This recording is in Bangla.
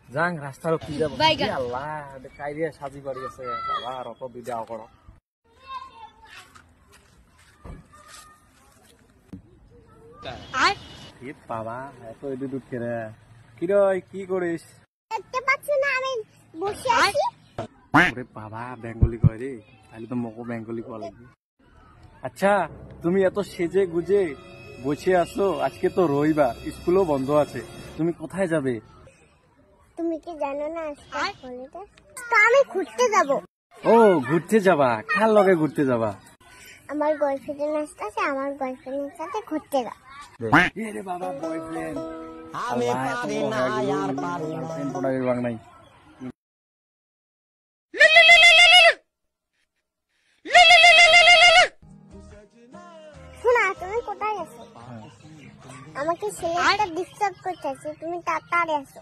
যাং রাস্তার কি যাব আল্লাহ কাইরিয়া সাজি বাড়ি আছে বাবা আর অত বিদাও করো কি বাবা এত এদি দুধ খেরে কি রই কি করিস দেখতে পাচ্ছ না আমি বসে আছি ওরে বাবা বেঙ্গলি কয় রে তাহলে তো মকো বেঙ্গলি কয়া লাগবে আচ্ছা তুমি এত সেজে গুজে বসে আছো আজকে তো রবিবার স্কুলও বন্ধ আছে তুমি কোথায় যাবে তুমি কি জানো না আজকে হলিডে তো আমি ঘুরতে যাব ও ঘুরতে যাবা কার লগে ঘুরতে যাবা আমার বয়ফ্রেন্ডের নাচতে আছে আমার বয়ফ্রেন্ডের সাথে ঘুরতে যাব রে বাবা বয়ফ্রেন্ড আমি পারি না আর পারি না প্রোডাক্টের বাং নাই শোনা তুমি কোথায় আছো আমাকে ছেলেটা ডিস্টার্ব করতেছে তুমি তাড়াতাড়ি আসো